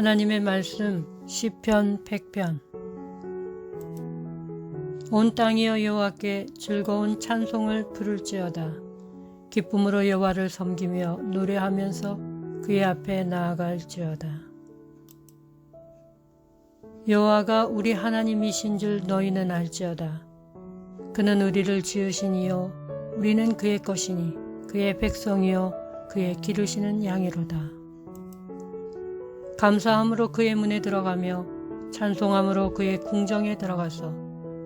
하나님의 말씀 시편 100편. 온 땅이여 여호와께 즐거운 찬송을 부를지어다. 기쁨으로 여호와를 섬기며 노래하면서 그의 앞에 나아갈지어다. 여호와가 우리 하나님이신 줄 너희는 알지어다. 그는 우리를 지으신 이요 우리는 그의 것이니 그의 백성이요 그의 기르시는 양이로다. 감사함으로 그의 문에 들어가며 찬송함으로 그의 궁정에 들어가서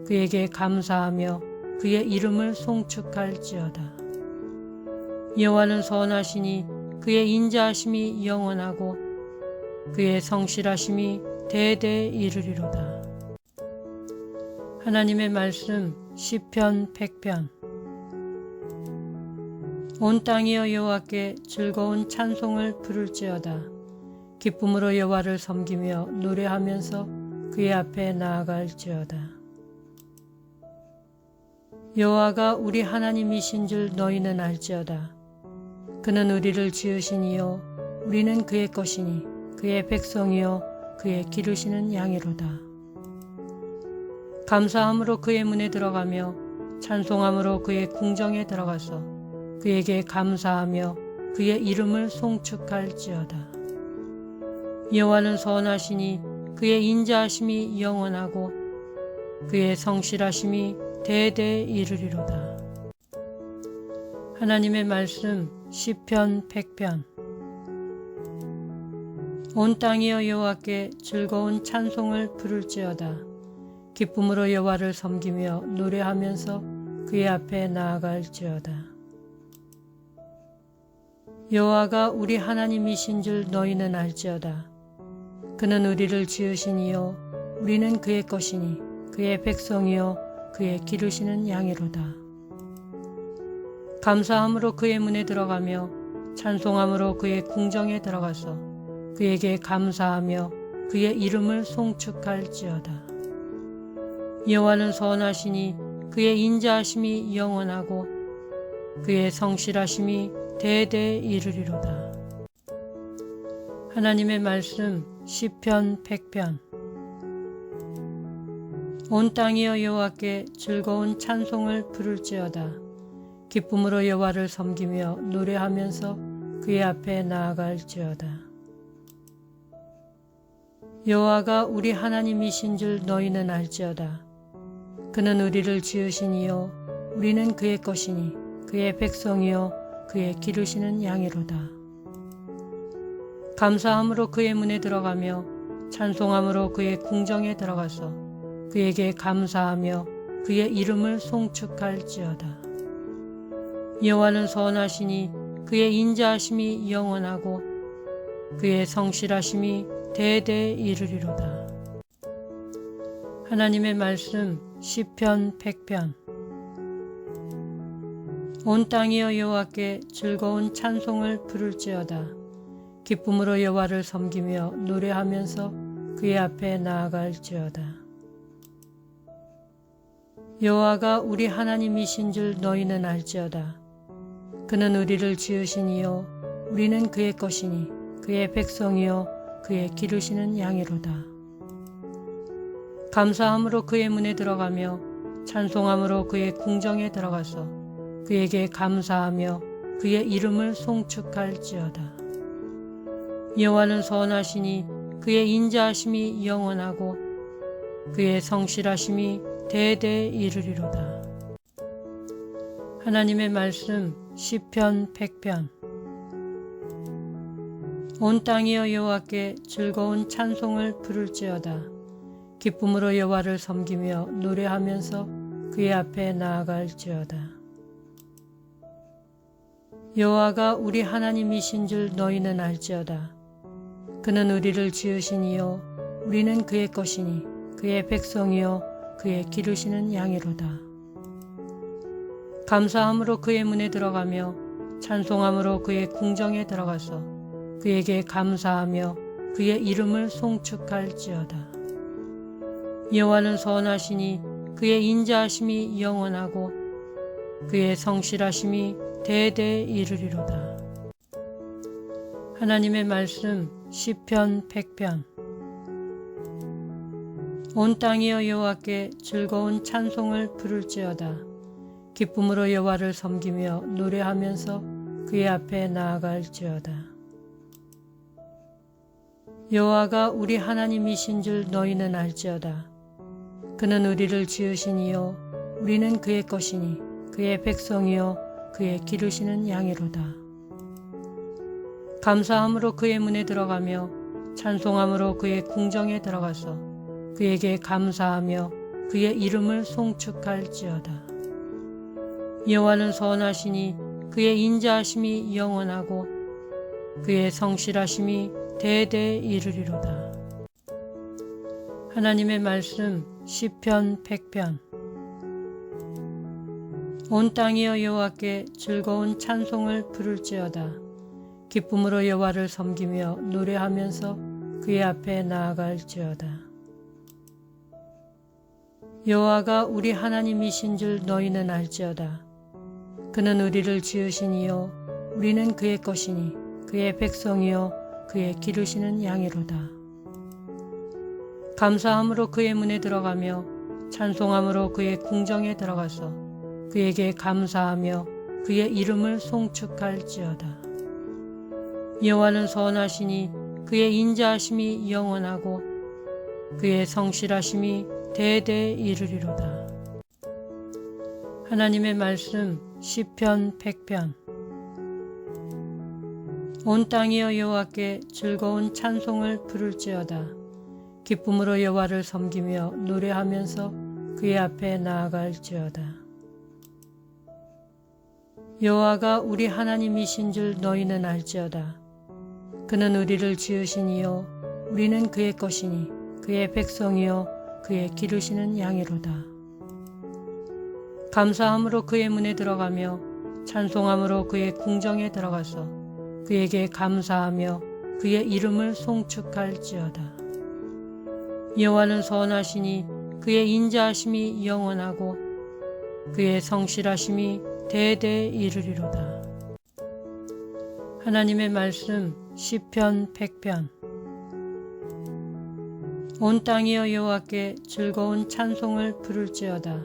그에게 감사하며 그의 이름을 송축할지어다. 여호와는 선하시니 그의 인자하심이 영원하고 그의 성실하심이 대대에 이르리로다. 하나님의 말씀 시편 100편. 온 땅이여 여호와께 즐거운 찬송을 부를지어다. 기쁨으로 여호와를 섬기며 노래하면서 그의 앞에 나아갈지어다. 여호와가 우리 하나님이신 줄 너희는 알지어다. 그는 우리를 지으신 이요 우리는 그의 것이니 그의 백성이요 그의 기르시는 양이로다. 감사함으로 그의 문에 들어가며 찬송함으로 그의 궁정에 들어가서 그에게 감사하며 그의 이름을 송축할지어다. 여호와는 선하시니 그의 인자하심이 영원하고 그의 성실하심이 대대에 이르리로다. 하나님의 말씀 시편 100편. 온 땅이여 여호와께 즐거운 찬송을 부를지어다. 기쁨으로 여호와를 섬기며 노래하면서 그의 앞에 나아갈지어다. 여호와가 우리 하나님이신 줄 너희는 알지어다. 그는 우리를 지으신 이요 우리는 그의 것이니 그의 백성이요 그의 기르시는 양이로다. 감사함으로 그의 문에 들어가며 찬송함으로 그의 궁정에 들어가서 그에게 감사하며 그의 이름을 송축할지어다. 여호와는 선하시니 그의 인자하심이 영원하고 그의 성실하심이 대대에 이르리로다. 하나님의 말씀 시편 100편. 온 땅이여 여호와께 즐거운 찬송을 부를지어다. 기쁨으로 여호와를 섬기며 노래하면서 그의 앞에 나아갈지어다. 여호와가 우리 하나님이신 줄 너희는 알지어다. 그는 우리를 지으신 이요 우리는 그의 것이니 그의 백성이요 그의 기르시는 양이로다. 감사함으로 그의 문에 들어가며 찬송함으로 그의 궁정에 들어가서 그에게 감사하며 그의 이름을 송축할지어다. 여호와는 선하시니 그의 인자하심이 영원하고 그의 성실하심이 대대에 이르리로다. 하나님의 말씀 시편 100편. 온 땅이여 여호와께 즐거운 찬송을 부를지어다. 기쁨으로 여호와를 섬기며 노래하면서 그의 앞에 나아갈지어다. 여호와가 우리 하나님이신 줄 너희는 알지어다. 그는 우리를 지으신 이요 우리는 그의 것이니 그의 백성이요 그의 기르시는 양이로다. 감사함으로 그의 문에 들어가며 찬송함으로 그의 궁정에 들어가서 그에게 감사하며 그의 이름을 송축할지어다. 여호와는 선하시니 그의 인자하심이 영원하고 그의 성실하심이 대대에 이르리로다. 하나님의 말씀 시편 100편. 온 땅이여 여호와께 즐거운 찬송을 부를지어다. 기쁨으로 여호와를 섬기며 노래하면서 그의 앞에 나아갈지어다. 여호와가 우리 하나님이신 줄 너희는 알지어다. 그는 우리를 지으신 이요 우리는 그의 것이니 그의 백성이요 그의 기르시는 양이로다. 감사함으로 그의 문에 들어가며 찬송함으로 그의 궁정에 들어가서 그에게 감사하며 그의 이름을 송축할지어다. 여호와는 선하시니 그의 인자하심이 영원하고 그의 성실하심이 대대에 이르리로다. 하나님의 말씀 시편 100편. 온 땅이여 여호와께 즐거운 찬송을 부를지어다. 기쁨으로 여호와를 섬기며 노래하면서 그의 앞에 나아갈지어다. 여호와가 우리 하나님이신 줄 너희는 알지어다. 그는 우리를 지으시니요 우리는 그의 것이니 그의 백성이요 그의 기르시는 양이로다. 감사함으로 그의 문에 들어가며 찬송함으로 그의 궁정에 들어가서 그에게 감사하며 그의 이름을 송축할지어다. 여호와는 선하시니 그의 인자하심이 영원하고 그의 성실하심이 대대에 이르리로다. 하나님의 말씀 시편 100편. 온 땅이여 여호와께 즐거운 찬송을 부를지어다. 기쁨으로 여호와를 섬기며 노래하면서 그의 앞에 나아갈지어다. 여호와가 우리 하나님이신 줄 너희는 알지어다. 그는 우리를 지으시니요 우리는 그의 것이니 그의 백성이요 그의 기르시는 양이로다. 감사함으로 그의 문에 들어가며 찬송함으로 그의 궁정에 들어가서 그에게 감사하며 그의 이름을 송축할지어다. 여호와는 선하시니 그의 인자하심이 영원하고 그의 성실하심이 대대에 이르리로다. 하나님의 말씀 시편 100편. 온 땅이여 여호와께 즐거운 찬송을 부를지어다. 기쁨으로 여호와를 섬기며 노래하면서 그의 앞에 나아갈지어다. 여호와가 우리 하나님이신 줄 너희는 알지어다. 그는 우리를 지으시니요 우리는 그의 것이니 그의 백성이요 그의 기르시는 양이로다. 감사함으로 그의 문에 들어가며 찬송함으로 그의 궁정에 들어가서 그에게 감사하며 그의 이름을 송축할지어다. 여호와는 선하시니 그의 인자하심이 영원하고 그의 성실하심이 대대에 이르리로다. 하나님의 말씀 시편 100편. 온 땅이여 여호와께 즐거운 찬송을 부를지어다.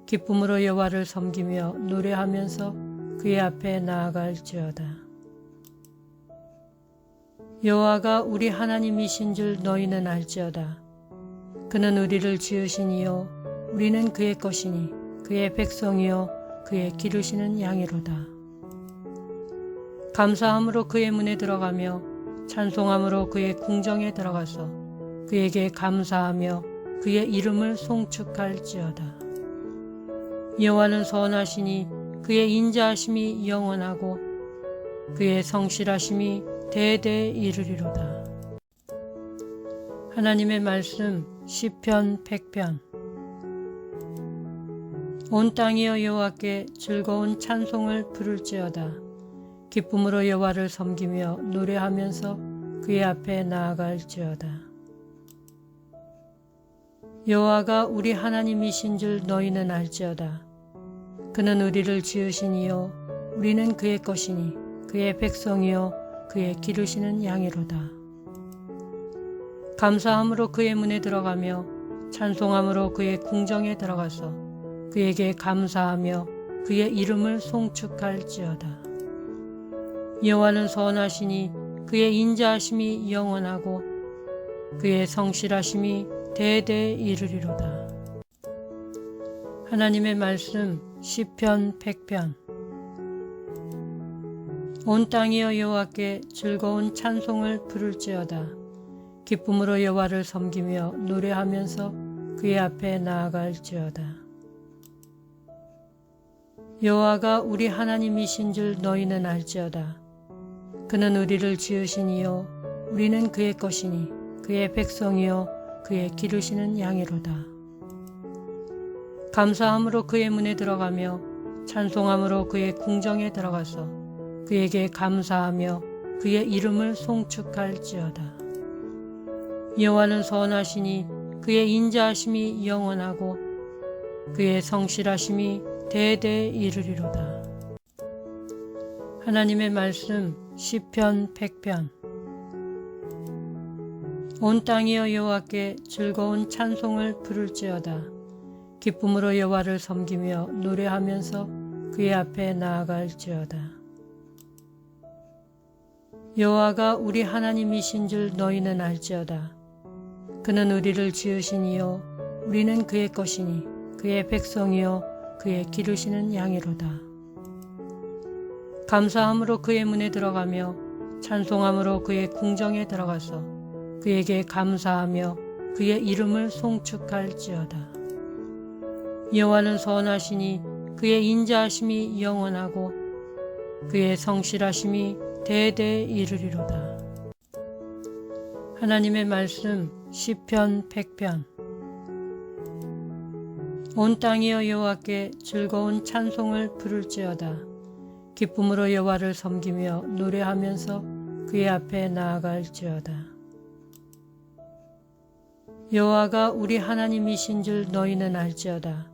기쁨으로 여호와를 섬기며 노래하면서 그의 앞에 나아갈지어다. 여호와가 우리 하나님이신 줄 너희는 알지어다. 그는 우리를 지으시니요 우리는 그의 것이니 그의 백성이요 그의 기르시는 양이로다. 감사함으로 그의 문에 들어가며 찬송함으로 그의 궁정에 들어가서 그에게 감사하며 그의 이름을 송축할지어다. 여호와는 선하시니 그의 인자하심이 영원하고 그의 성실하심이 대대에 이르리로다. 하나님의 말씀 시편 100편. 온 땅이여 여호와께 즐거운 찬송을 부를지어다. 기쁨으로 여호와를 섬기며 노래하면서 그의 앞에 나아갈지어다. 여호와가 우리 하나님이신 줄 너희는 알지어다. 그는 우리를 지으시니요 우리는 그의 것이니 그의 백성이요 그의 기르시는 양이로다. 감사함으로 그의 문에 들어가며 찬송함으로 그의 궁정에 들어가서 그에게 감사하며 그의 이름을 송축할지어다. 여호와는 선하시니 그의 인자하심이 영원하고 그의 성실하심이 대대에 이르리로다. 하나님의 말씀 시편 100편. 온 땅이여 여호와께 즐거운 찬송을 부를지어다. 기쁨으로 여호와를 섬기며 노래하면서 그의 앞에 나아갈지어다. 여호와가 우리 하나님이신 줄 너희는 알지어다. 그는 우리를 지으시니요 우리는 그의 것이니 그의 백성이요 그의 기르시는 양이로다. 감사함으로 그의 문에 들어가며 찬송함으로 그의 궁정에 들어가서 그에게 감사하며 그의 이름을 송축할지어다. 여호와는 선하시니 그의 인자하심이 영원하고 그의 성실하심이 대대에 이르리로다. 하나님의 말씀 시편 100편. 온 땅이여 여호와께 즐거운 찬송을 부를지어다. 기쁨으로 여호와를 섬기며 노래하면서 그의 앞에 나아갈지어다. 여호와가 우리 하나님이신 줄 너희는 알지어다. 그는 우리를 지으시니요 우리는 그의 것이니 그의 백성이요 그의 기르시는 양이로다. 감사함으로 그의 문에 들어가며 찬송함으로 그의 궁정에 들어가서 그에게 감사하며 그의 이름을 송축할지어다. 여호와는 선하시니 그의 인자하심이 영원하고 그의 성실하심이 대대에 이르리로다. 하나님의 말씀 시편 100편. 온 땅이여 여호와께 즐거운 찬송을 부를지어다. 기쁨으로 여호와를 섬기며 노래하면서 그의 앞에 나아갈지어다. 여호와가 우리 하나님이신 줄 너희는 알지어다.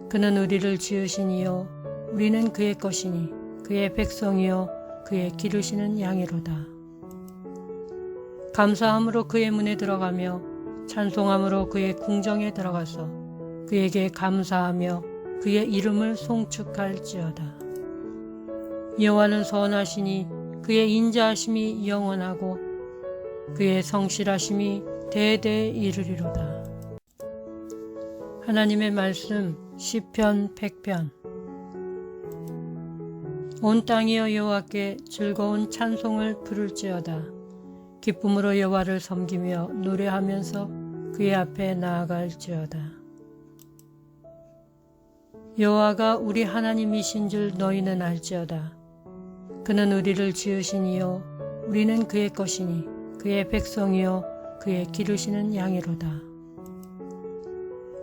그는 우리를 지으시니요 우리는 그의 것이니 그의 백성이요 그의 기르시는 양이로다. 감사함으로 그의 문에 들어가며 찬송함으로 그의 궁정에 들어가서 그에게 감사하며 그의 이름을 송축할지어다. 여호와는 선하시니 그의 인자하심이 영원하고 그의 성실하심이 대대에 이르리로다. 하나님의 말씀 시편 100편. 온 땅이여 여호와께 즐거운 찬송을 부를지어다. 기쁨으로 여호와를 섬기며 노래하면서 그의 앞에 나아갈지어다. 여호와가 우리 하나님이신 줄 너희는 알지어다. 그는 우리를 지으시니요 우리는 그의 것이니 그의 백성이요 그의 기르시는 양이로다.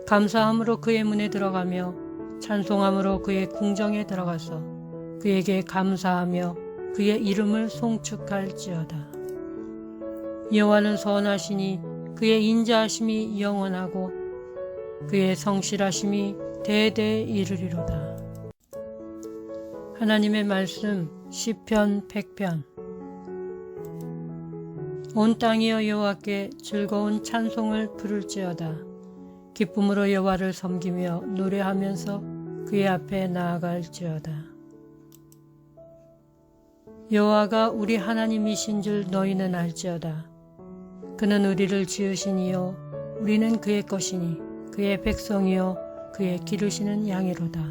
감사함으로 그의 문에 들어가며 찬송함으로 그의 궁정에 들어가서 그에게 감사하며 그의 이름을 송축할지어다. 여호와는 선하시니 그의 인자하심이 영원하고 그의 성실하심이 대대에 이르리로다. 하나님의 말씀 시편 100편. 온 땅이여 여호와께 즐거운 찬송을 부를지어다. 기쁨으로 여호와를 섬기며 노래하면서 그의 앞에 나아갈지어다. 여호와가 우리 하나님이신 줄 너희는 알지어다. 그는 우리를 지으시니요 우리는 그의 것이니 그의 백성이요 그의 기르시는 양이로다.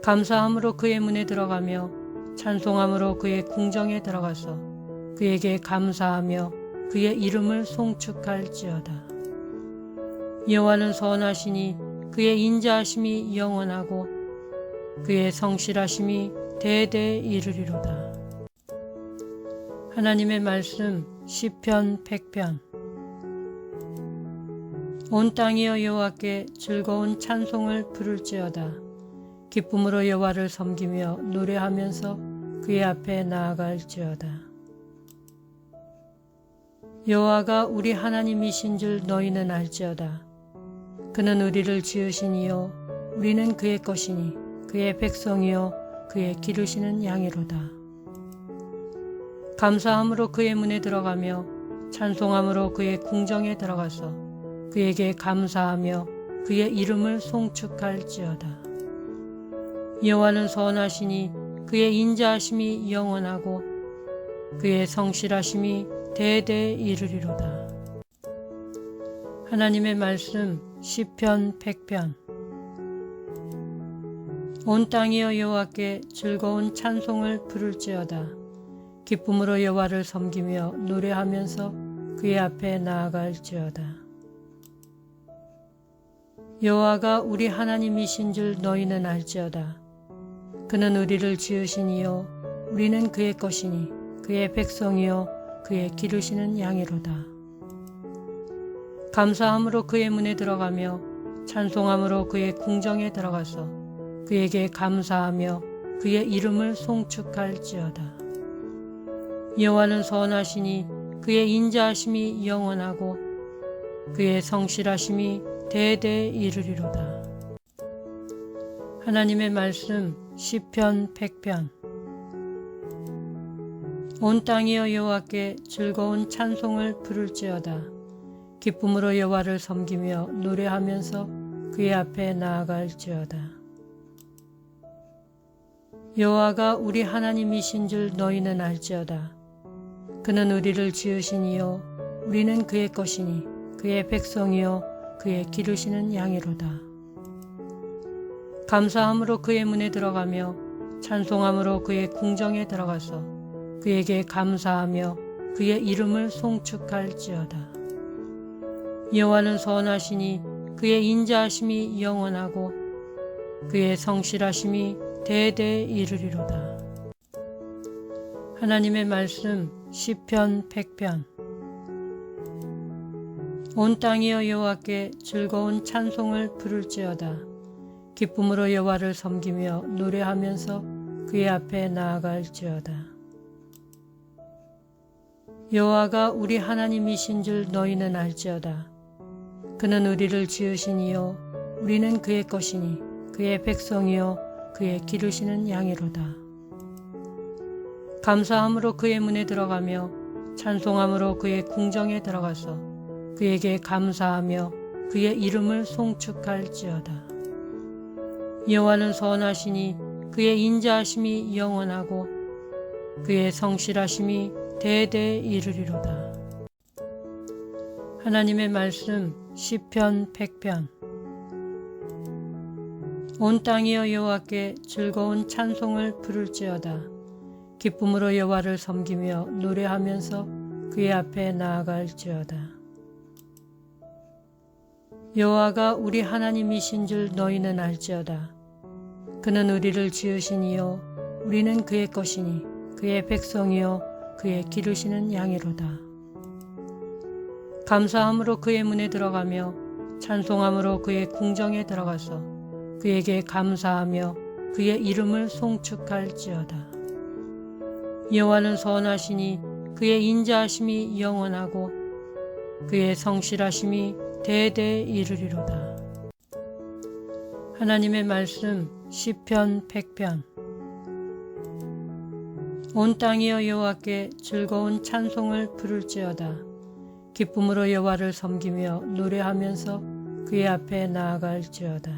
감사함으로 그의 문에 들어가며 찬송함으로 그의 궁정에 들어가서 그에게 감사하며 그의 이름을 송축할지어다. 여호와는 선하시니 그의 인자하심이 영원하고 그의 성실하심이 대대에 이르리로다. 하나님의 말씀 시편 100편. 온 땅이여 여호와께 즐거운 찬송을 부를지어다. 기쁨으로 여호와를 섬기며 노래하면서 그의 앞에 나아갈지어다. 여호와가 우리 하나님이신 줄 너희는 알지어다. 그는 우리를 지으시니요 우리는 그의 것이니 그의 백성이요 그의 기르시는 양이로다. 감사함으로 그의 문에 들어가며 찬송함으로 그의 궁정에 들어가서 그에게 감사하며 그의 이름을 송축할지어다. 여호와는 선하시니 그의 인자하심이 영원하고 그의 성실하심이 대대에 이르리로다. 하나님의 말씀 시편 100편. 온 땅이여 여호와께 즐거운 찬송을 부를지어다. 기쁨으로 여호와를 섬기며 노래하면서 그의 앞에 나아갈지어다. 여호와가 우리 하나님이신 줄 너희는 알지어다. 그는 우리를 지으시니요 우리는 그의 것이니 그의 백성이요 그의 기르시는 양이로다. 감사함으로 그의 문에 들어가며 찬송함으로 그의 궁정에 들어가서 그에게 감사하며 그의 이름을 송축할지어다. 여호와는 선하시니 그의 인자하심이 영원하고 그의 성실하심이 대대에 이르리로다. 하나님의 말씀 시편 100편. 온 땅이여 여호와께 즐거운 찬송을 부를지어다. 기쁨으로 여호와를 섬기며 노래하면서 그의 앞에 나아갈지어다. 여호와가 우리 하나님이신 줄 너희는 알지어다. 그는 우리를 지으시니요 우리는 그의 것이니 그의 백성이요 그의 기르시는 양이로다. 감사함으로 그의 문에 들어가며 찬송함으로 그의 궁정에 들어가서 그에게 감사하며 그의 이름을 송축할지어다. 여호와는 선하시니 그의 인자하심이 영원하고 그의 성실하심이 대대에 이르리로다. 하나님의 말씀 시편 100편. 온 땅이여 여호와께 즐거운 찬송을 부를지어다. 기쁨으로 여호와를 섬기며 노래하면서 그의 앞에 나아갈지어다. 여호와가 우리 하나님이신 줄 너희는 알지어다. 그는 우리를 지으시니요 우리는 그의 것이니 그의 백성이요 그의 기르시는 양이로다. 감사함으로 그의 문에 들어가며 찬송함으로 그의 궁정에 들어가서 그에게 감사하며 그의 이름을 송축할지어다. 여호와는 선하시니 그의 인자하심이 영원하고 그의 성실하심이 대대에 이르리로다. 하나님의 말씀 시편 100편. 온 땅이여 여호와께 즐거운 찬송을 부를지어다. 기쁨으로 여호와를 섬기며 노래하면서 그의 앞에 나아갈지어다. 여호와가 우리 하나님이신 줄 너희는 알지어다. 그는 우리를 지으시니요 우리는 그의 것이니 그의 백성이요 그의 기르시는 양이로다. 감사함으로 그의 문에 들어가며 찬송함으로 그의 궁정에 들어가서 그에게 감사하며 그의 이름을 송축할지어다. 여호와는 선하시니 그의 인자하심이 영원하고 그의 성실하심이 대대에 이르리로다. 하나님의 말씀 시편 100편. 온 땅이여 여호와께 즐거운 찬송을 부를지어다. 기쁨으로 여호와를 섬기며 노래하면서 그의 앞에 나아갈지어다.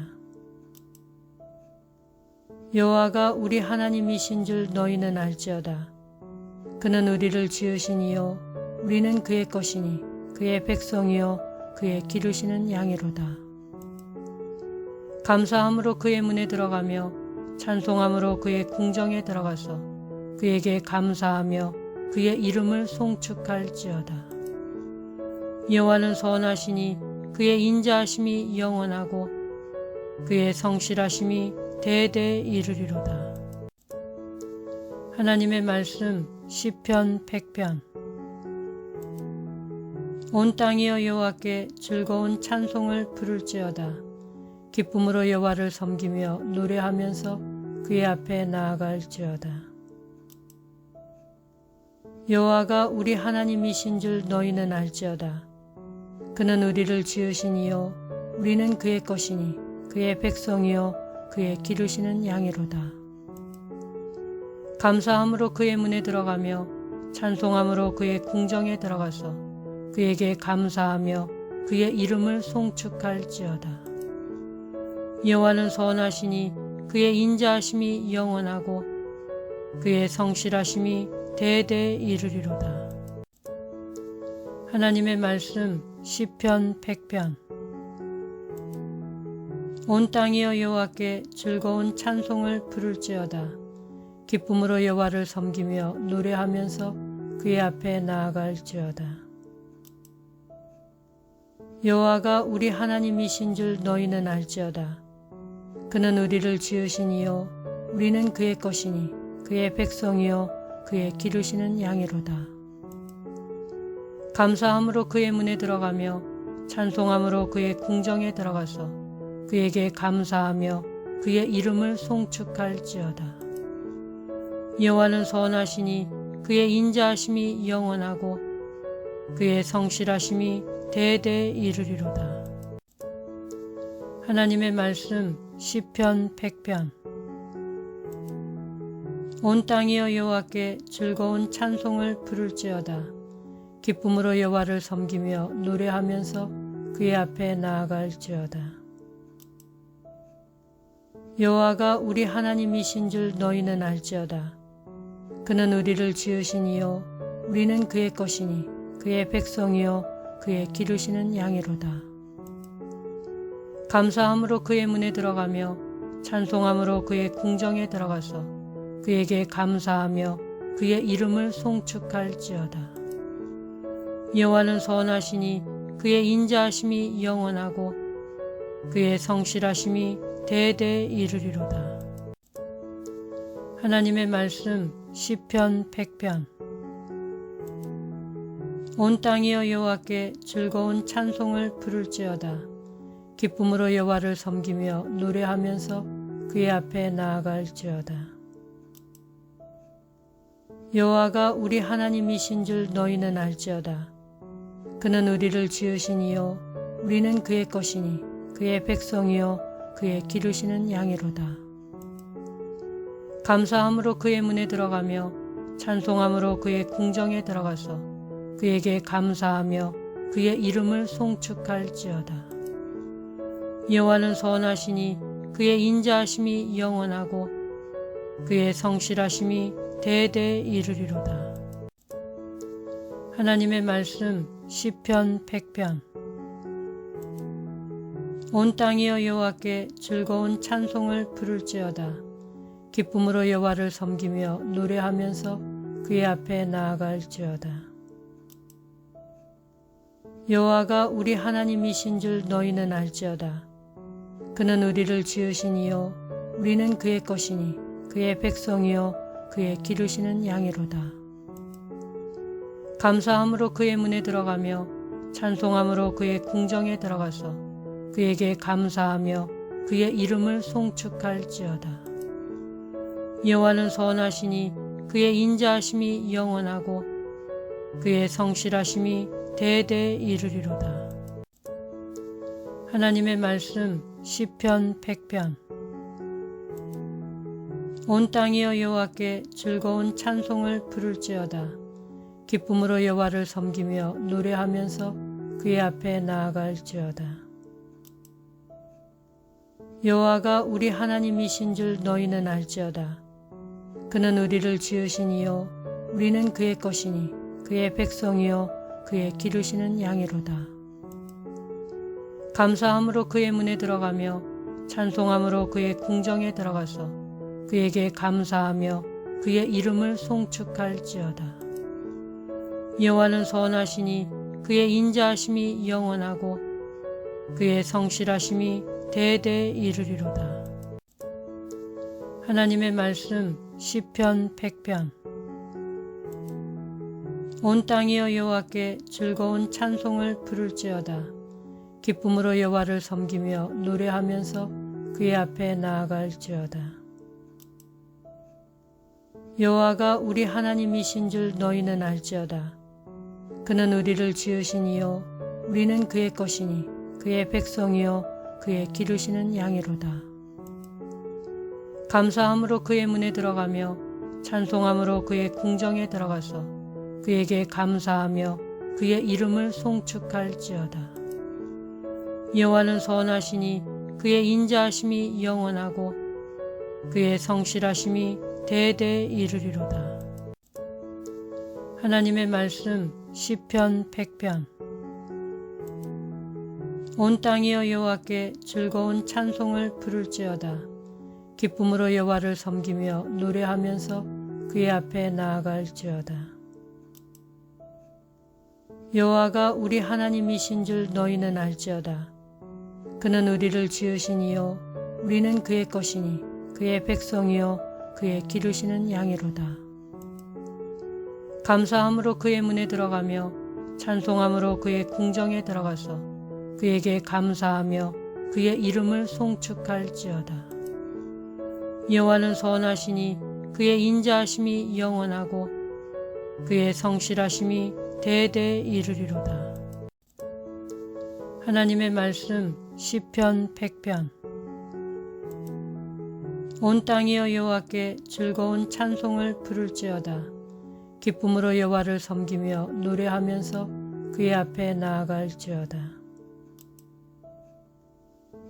여호와가 우리 하나님이신 줄 너희는 알지어다. 그는 우리를 지으시니요 우리는 그의 것이니 그의 백성이요 그의 기르시는 양이로다. 감사함으로 그의 문에 들어가며 찬송함으로 그의 궁정에 들어가서 그에게 감사하며 그의 이름을 송축할지어다. 여호와는 선하시니 그의 인자하심이 영원하고 그의 성실하심이 대대에 이르리로다. 하나님의 말씀 시편 100편. 온 땅이여 여호와께 즐거운 찬송을 부를지어다. 기쁨으로 여호와를 섬기며 노래하면서 그의 앞에 나아갈지어다. 여호와가 우리 하나님이신 줄 너희는 알지어다. 그는 우리를 지으시니요 우리는 그의 것이니 그의 백성이요 그의 기르시는 양이로다. 감사함으로 그의 문에 들어가며 찬송함으로 그의 궁정에 들어가서 그에게 감사하며 그의 이름을 송축할지어다. 여호와는 선하시니 그의 인자하심이 영원하고 그의 성실하심이 대대에 이르리로다. 하나님의 말씀 시편 100편. 온 땅이여 여호와께 즐거운 찬송을 부를지어다. 기쁨으로 여호와를 섬기며 노래하면서 그의 앞에 나아갈지어다. 여호와가 우리 하나님이신 줄 너희는 알지어다. 그는 우리를 지으시니요 우리는 그의 것이니 그의 백성이요 그의 기르시는 양이로다. 감사함으로 그의 문에 들어가며 찬송함으로 그의 궁정에 들어가서 그에게 감사하며 그의 이름을 송축할지어다. 여호와는 선하시니 그의 인자하심이 영원하고 그의 성실하심이 대대에 이르리로다. 하나님의 말씀 시편 100편. 온 땅이여 여호와께 즐거운 찬송을 부를지어다. 기쁨으로 여호와를 섬기며 노래하면서 그의 앞에 나아갈지어다. 여호와가 우리 하나님이신 줄 너희는 알지어다. 그는 우리를 지으신 이요 우리는 그의 것이니 그의 백성이요 그의 기르시는 양이로다. 감사함으로 그의 문에 들어가며 찬송함으로 그의 궁정에 들어가서 그에게 감사하며 그의 이름을 송축할지어다. 여호와는 선하시니 그의 인자하심이 영원하고 그의 성실하심이 대대에 이르리로다. 하나님의 말씀 시편 100편. 온 땅이여 여호와께 즐거운 찬송을 부를지어다. 기쁨으로 여호와를 섬기며 노래하면서 그의 앞에 나아갈지어다. 여호와가 우리 하나님이신 줄 너희는 알지어다. 그는 우리를 지으신 이요 우리는 그의 것이니 그의 백성이요 그의 기르시는 양이로다. 감사함으로 그의 문에 들어가며 찬송함으로 그의 궁정에 들어가서 그에게 감사하며 그의 이름을 송축할지어다. 여호와는 선하시니 그의 인자하심이 영원하고 그의 성실하심이 대대에 이르리로다. 하나님의 말씀 시편 100편. 온 땅이여 여호와께 즐거운 찬송을 부를지어다. 기쁨으로 여호와를 섬기며 노래하면서 그의 앞에 나아갈지어다. 여호와가 우리 하나님이신 줄 너희는 알지어다. 그는 우리를 지으신 이요 우리는 그의 것이니 그의 백성이요 그의 기르시는 양이로다. 감사함으로 그의 문에 들어가며 찬송함으로 그의 궁정에 들어가서 그에게 감사하며 그의 이름을 송축할지어다. 여호와는 선하시니 그의 인자하심이 영원하고 그의 성실하심이 대대에 이르리로다. 하나님의 말씀 시편 100편. 온 땅이여 여호와께 즐거운 찬송을 부를지어다. 기쁨으로 여호와를 섬기며 노래하면서 그의 앞에 나아갈지어다. 여호와가 우리 하나님이신 줄 너희는 알지어다. 그는 우리를 지으신 이요 우리는 그의 것이니 그의 백성이요 그의 기르시는 양이로다. 감사함으로 그의 문에 들어가며 찬송함으로 그의 궁정에 들어가서 그에게 감사하며 그의 이름을 송축할지어다. 여호와는 선하시니 그의 인자하심이 영원하고 그의 성실하심이 대대에 이르리로다. 하나님의 말씀 시편 100편. 온 땅이여 여호와께 즐거운 찬송을 부를지어다. 기쁨으로 여호와를 섬기며 노래하면서 그의 앞에 나아갈지어다. 여호와가 우리 하나님이신 줄 너희는 알지어다. 그는 우리를 지으신 이요 우리는 그의 것이니 그의 백성이요 그의 기르시는 양이로다. 감사함으로 그의 문에 들어가며 찬송함으로 그의 궁정에 들어가서 그에게 감사하며 그의 이름을 송축할지어다. 여호와는 선하시니 그의 인자하심이 영원하고 그의 성실하심이 대대에 이르리로다. 하나님의 말씀 시편 100편. 온 땅이여 여호와께 즐거운 찬송을 부를지어다. 기쁨으로 여호와를 섬기며 노래하면서 그의 앞에 나아갈지어다. 여호와가 우리 하나님이신 줄 너희는 알지어다. 그는 우리를 지으신 이요 우리는 그의 것이니 그의 백성이요 그의 기르시는 양이로다. 감사함으로 그의 문에 들어가며 찬송함으로 그의 궁정에 들어가서 그에게 감사하며 그의 이름을 송축할지어다. 여호와는 선하시니 그의 인자하심이 영원하고 그의 성실하심이 대대에 이르리로다. 하나님의 말씀 시편 100편. 온 땅이여 여호와께 즐거운 찬송을 부를지어다. 기쁨으로 여호와를 섬기며 노래하면서 그의 앞에 나아갈지어다.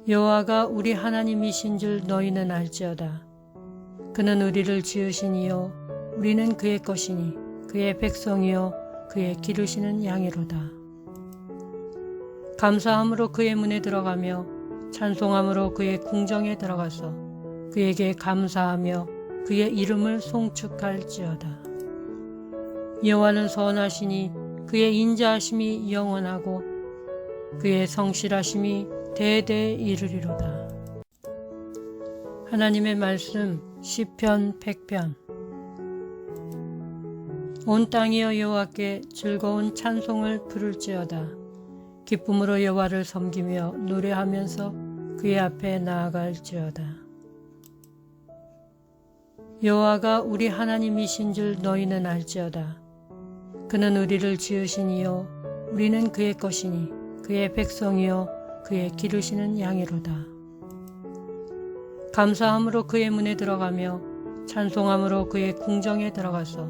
여호와가 우리 하나님이신 줄 너희는 알지어다. 그는 우리를 지으신 이요 우리는 그의 것이니 그의 백성이요 그의 기르시는 양이로다. 감사함으로 그의 문에 들어가며 찬송함으로 그의 궁정에 들어가서 그에게 감사하며 그의 이름을 송축할지어다. 여호와는 선하시니 그의 인자하심이 영원하고 그의 성실하심이 대대에 이르리로다. 하나님의 말씀 시편 100편. 온 땅이여 여호와께 즐거운 찬송을 부를지어다. 기쁨으로 여호와를 섬기며 노래하면서 그의 앞에 나아갈지어다. 여호와가 우리 하나님이신 줄 너희는 알지어다. 그는 우리를 지으신 이요 우리는 그의 것이니 그의 백성이요 그의 기르시는 양이로다. 감사함으로 그의 문에 들어가며 찬송함으로 그의 궁정에 들어가서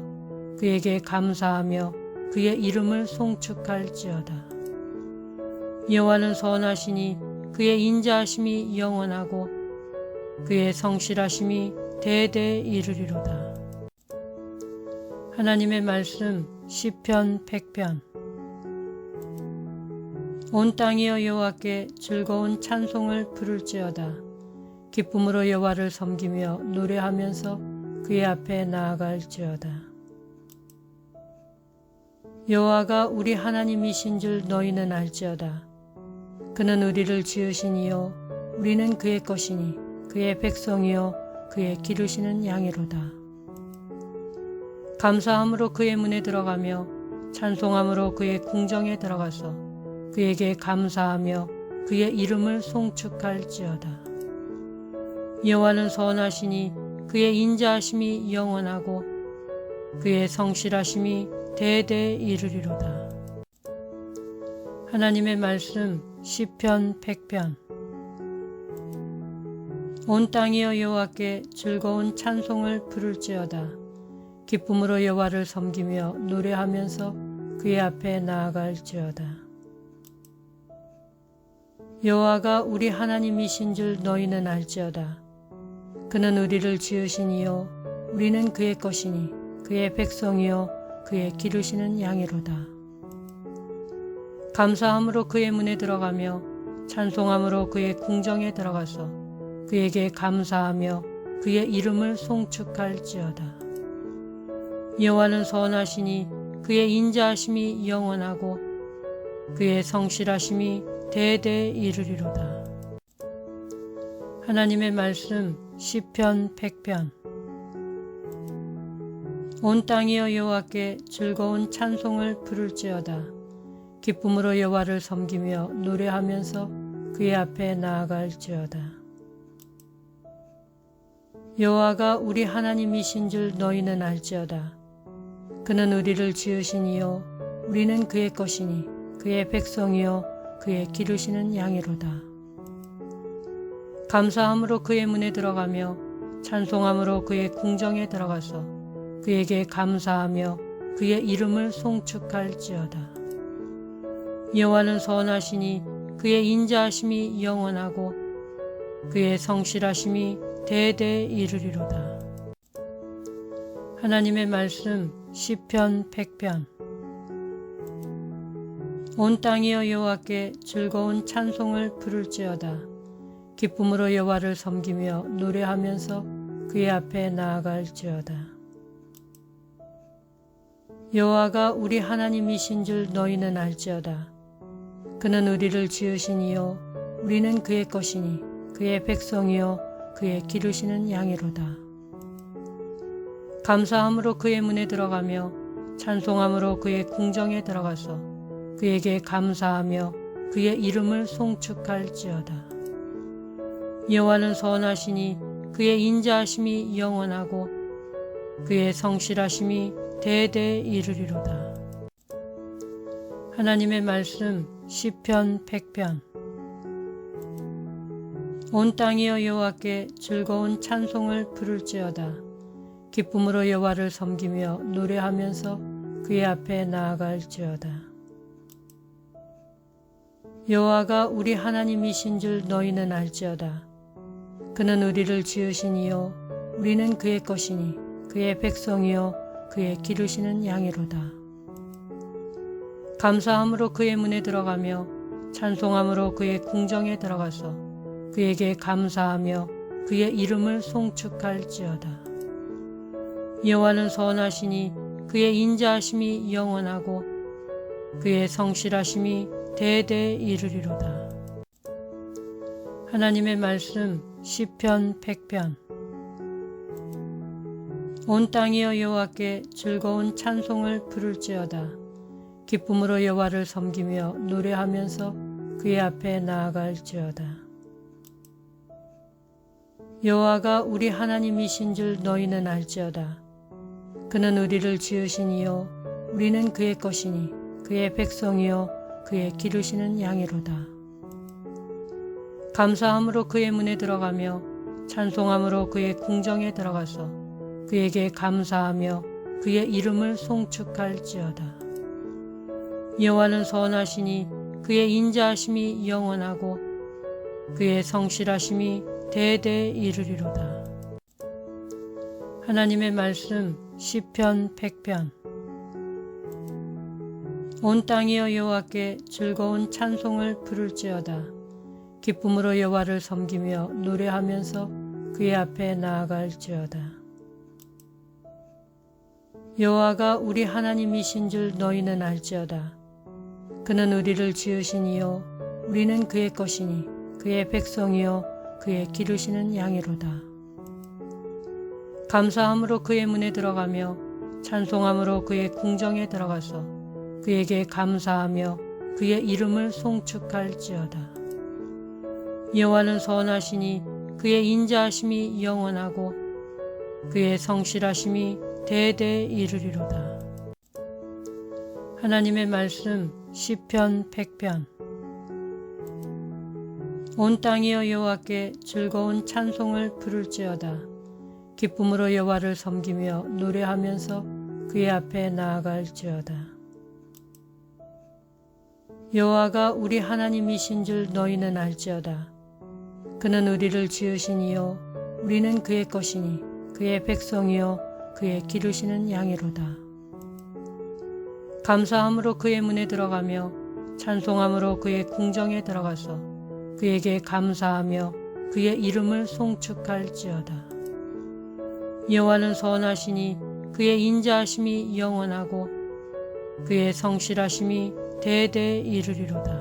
그에게 감사하며 그의 이름을 송축할지어다. 여호와는 선하시니 그의 인자하심이 영원하고 그의 성실하심이 대대에 이르리로다. 하나님의 말씀 시편 100편. 온 땅이여 여호와께 즐거운 찬송을 부를지어다. 기쁨으로 여호와를 섬기며 노래하면서 그의 앞에 나아갈지어다. 여호와가 우리 하나님이신 줄 너희는 알지어다. 그는 우리를 지으신 이요 우리는 그의 것이니 그의 백성이요 그의 기르시는 양이로다. 감사함으로 그의 문에 들어가며 찬송함으로 그의 궁정에 들어가서 그에게 감사하며 그의 이름을 송축할지어다. 여호와는 선하시니 그의 인자하심이 영원하고 그의 성실하심이 대대에 이르리로다. 하나님의 말씀 시편 100편. 온 땅이여 여호와께 즐거운 찬송을 부를지어다. 기쁨으로 여호와를 섬기며 노래하면서 그의 앞에 나아갈지어다. 여호와가 우리 하나님이신 줄 너희는 알지어다. 그는 우리를 지으신 이요 우리는 그의 것이니 그의 백성이요 그의 기르시는 양이로다. 감사함으로 그의 문에 들어가며 찬송함으로 그의 궁정에 들어가서 그에게 감사하며 그의 이름을 송축할지어다. 여호와는 선하시니 그의 인자하심이 영원하고 그의 성실하심이 대대에 이르리로다. 하나님의 말씀 시편 100편. 온 땅이여 여호와께 즐거운 찬송을 부를지어다. 기쁨으로 여호와를 섬기며 노래하면서 그의 앞에 나아갈지어다. 여호와가 우리 하나님이신 줄 너희는 알지어다. 그는 우리를 지으신 이요 우리는 그의 것이니 그의 백성이요 그의 기르시는 양이로다. 감사함으로 그의 문에 들어가며 찬송함으로 그의 궁정에 들어가서 그에게 감사하며 그의 이름을 송축할지어다. 여호와는 선하시니 그의 인자하심이 영원하고 그의 성실하심이 대대에 이르리로다. 하나님의 말씀 시편 100편. 온 땅이여 여호와께 즐거운 찬송을 부를지어다. 기쁨으로 여호와를 섬기며 노래하면서 그의 앞에 나아갈지어다. 여호와가 우리 하나님이신 줄 너희는 알지어다. 그는 우리를 지으신 이요 우리는 그의 것이니 그의 백성이요 그의 기르시는 양이로다. 감사함으로 그의 문에 들어가며 찬송함으로 그의 궁정에 들어가서 그에게 감사하며 그의 이름을 송축할지어다. 여호와는 선하시니 그의 인자하심이 영원하고 그의 성실하심이 대대에 이르리로다. 하나님의 말씀 시편 100편. 온 땅이여 여호와께 즐거운 찬송을 부를지어다. 기쁨으로 여호와를 섬기며 노래하면서 그의 앞에 나아갈지어다. 여호와가 우리 하나님이신 줄 너희는 알지어다. 그는 우리를 지으신 이요 우리는 그의 것이니 그의 백성이요 그의 기르시는 양이로다. 감사함으로 그의 문에 들어가며 찬송함으로 그의 궁정에 들어가서 그에게 감사하며 그의 이름을 송축할지어다. 여호와는 선하시니 그의 인자하심이 영원하고 그의 성실하심이 대대에 이르리로다. 하나님의 말씀 시편 100편. 온 땅이여 여호와께 즐거운 찬송을 부를지어다. 기쁨으로 여호와를 섬기며 노래하면서 그의 앞에 나아갈지어다. 여호와가 우리 하나님이신 줄 너희는 알지어다. 그는 우리를 지으신 이요 우리는 그의 것이니 그의 백성이요 그의 기르시는 양이로다. 감사함으로 그의 문에 들어가며 찬송함으로 그의 궁정에 들어가서 그에게 감사하며 그의 이름을 송축할지어다. 여호와는 선하시니 그의 인자하심이 영원하고 그의 성실하심이 대대에 이르리로다. 하나님의 말씀 시편 100편. 온 땅이여 여호와께 즐거운 찬송을 부를지어다. 기쁨으로 여호와를 섬기며 노래하면서 그의 앞에 나아갈지어다. 여호와가 우리 하나님이신 줄 너희는 알지어다. 그는 우리를 지으신 이요 우리는 그의 것이니 그의 백성이요 그의 기르시는 양이로다. 감사함으로 그의 문에 들어가며 찬송함으로 그의 궁정에 들어가서 그에게 감사하며 그의 이름을 송축할지어다. 여호와는 선하시니 그의 인자하심이 영원하고 그의 성실하심이 대대에 이르리로다. 하나님의 말씀 시편 100편. 온 땅이여 여호와께 즐거운 찬송을 부를지어다. 기쁨으로 여호와를 섬기며 노래하면서 그의 앞에 나아갈지어다. 여호와가 우리 하나님이신 줄 너희는 알지어다. 그는 우리를 지으신 이요 우리는 그의 것이니 그의 백성이요 그의 기르시는 양이로다. 감사함으로 그의 문에 들어가며 찬송함으로 그의 궁정에 들어가서 그에게 감사하며 그의 이름을 송축할지어다. 여호와는 선하시니 그의 인자하심이 영원하고 그의 성실하심이 대대에 이르리로다.